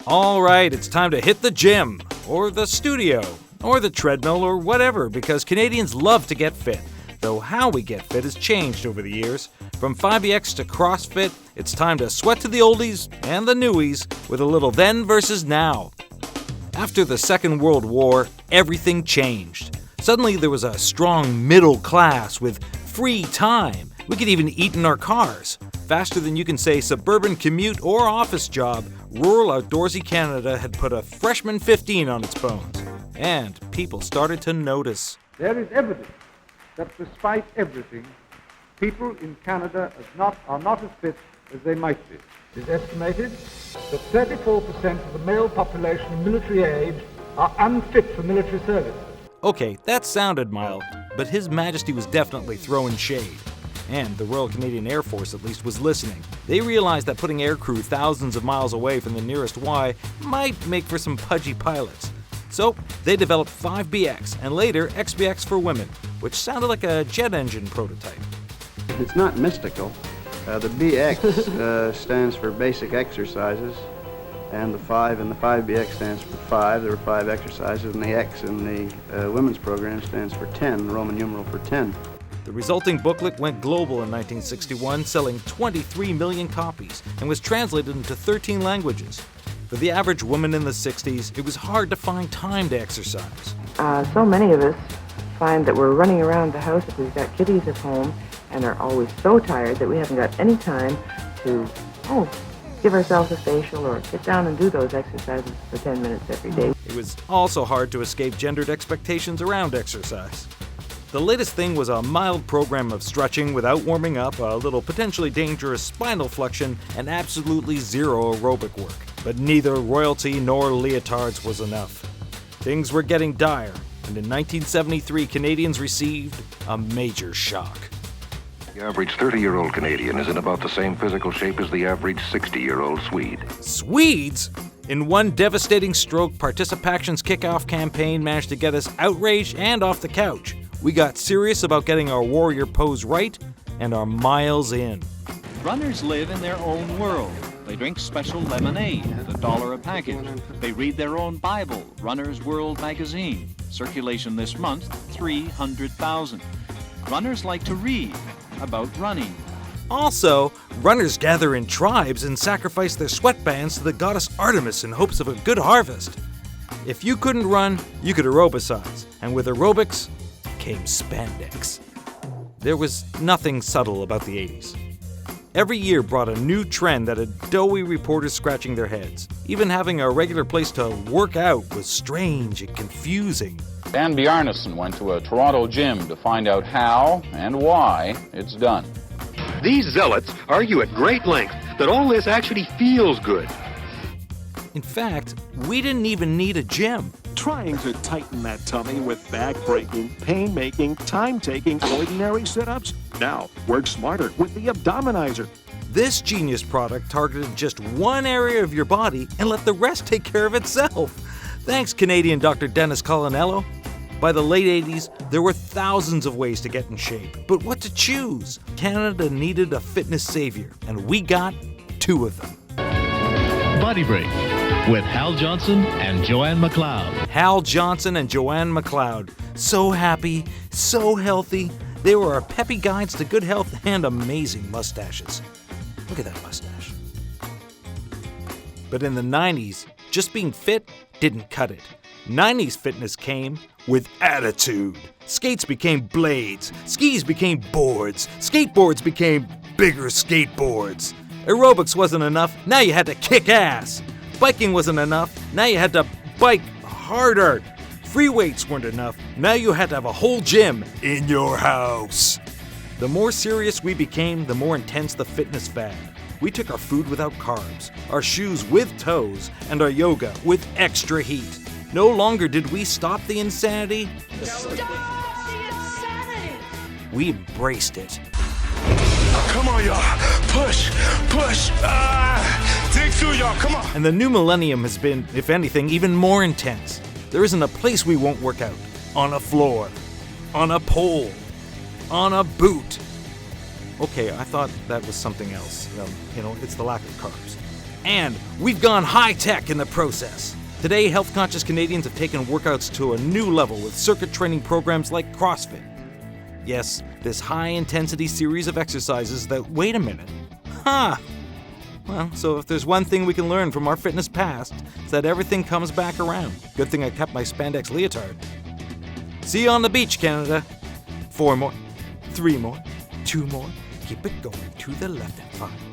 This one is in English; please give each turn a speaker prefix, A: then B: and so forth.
A: All right, it's time to hit the gym, or the studio, or the treadmill, or whatever, because Canadians love to get fit. Though how we get fit has changed over the years. From 5BX to CrossFit, it's time to sweat to the oldies and the newies with a little then versus now. After the Second World War, everything changed. Suddenly there was a strong middle class with free time. We could even eat in our cars. Faster than you can say suburban commute or office job, rural outdoorsy Canada had put a freshman 15 on its bones. And people started to notice.
B: There is evidence that despite everything, people in Canada are not as fit as they might be. It is estimated that 34% of the male population of military age are unfit for military service.
A: Okay, that sounded mild, but His Majesty was definitely throwing shade. And the Royal Canadian Air Force, at least, was listening. They realized that putting aircrew thousands of miles away from the nearest Y might make for some pudgy pilots. So they developed 5BX and later XBX for women, which sounded like a jet engine prototype.
C: It's not mystical. The BX stands for basic exercises, and the 5 in the 5BX stands for 5. There were 5 exercises, and the X in the women's program stands for 10, Roman numeral for 10.
A: The resulting booklet went global in 1961, selling 23 million copies, and was translated into 13 languages. For the average woman in the 60s, it was hard to find time to exercise.
D: So many of us find that we're running around the house if we've got kiddies at home and are always so tired that we haven't got any time to, give ourselves a facial or get down and do those exercises for 10 minutes every day.
A: It was also hard to escape gendered expectations around exercise. The latest thing was a mild program of stretching without warming up, a little potentially dangerous spinal flexion, and absolutely zero aerobic work. But neither royalty nor leotards was enough. Things were getting dire, and in 1973 Canadians received a major shock.
E: The average 30-year-old Canadian is in about the same physical shape as the average 60-year-old Swede.
A: Swedes? In one devastating stroke, Participaction's kickoff campaign managed to get us outraged and off the couch. We got serious about getting our warrior pose right and are miles in.
F: Runners live in their own world. They drink special lemonade at $1 a package. They read their own Bible, Runner's World magazine. Circulation this month, 300,000. Runners like to read about running.
A: Also, runners gather in tribes and sacrifice their sweatbands to the goddess Artemis in hopes of a good harvest. If you couldn't run, you could aerobicize, and with aerobics came spandex. There was nothing subtle about the 80s. Every year brought a new trend that had doughy reporters scratching their heads. Even having a regular place to work out was strange and confusing.
G: Dan Bjarnason went to a Toronto gym to find out how and why it's done.
H: These zealots argue at great length that all this actually feels good.
A: In fact, we didn't even need a gym.
I: Trying to tighten that tummy with back-breaking, pain-making, time-taking, ordinary sit-ups? Now, work smarter with the Abdominizer.
A: This genius product targeted just one area of your body and let the rest take care of itself. Thanks, Canadian Dr. Dennis Colanello. By the late 80s, there were thousands of ways to get in shape, but what to choose? Canada needed a fitness savior, and we got 2 of them.
J: Body Break with Hal Johnson and Joanne McLeod.
A: Hal Johnson and Joanne McLeod. So happy, so healthy. They were our peppy guides to good health and amazing mustaches. Look at that mustache. But in the 90s, just being fit didn't cut it. 90s fitness came with attitude. Skates became blades. Skis became boards. Skateboards became bigger skateboards. Aerobics wasn't enough, now you had to kick ass. Biking wasn't enough, now you had to bike harder. Free weights weren't enough, now you had to have a whole gym in your house. The more serious we became, the more intense the fitness fad. We took our food without carbs, our shoes with toes, and our yoga with extra heat. No longer did we stop the insanity.
K: Stop the insanity!
A: We embraced it.
L: Come on, y'all. Push. Dig through, y'all. Come on.
A: And the new millennium has been, if anything, even more intense. There isn't a place we won't work out. On a floor. On a pole. On a boot. Okay, I thought that was something else. It's the lack of carbs. And we've gone high-tech in the process. Today, health-conscious Canadians have taken workouts to a new level with circuit training programs like CrossFit. Yes, this high-intensity series of exercises that, wait a minute, Well, so if there's one thing we can learn from our fitness past, it's that everything comes back around. Good thing I kept my spandex leotard. See you on the beach, Canada. 4 more, 3 more, 2 more. Keep it going to the left and 5.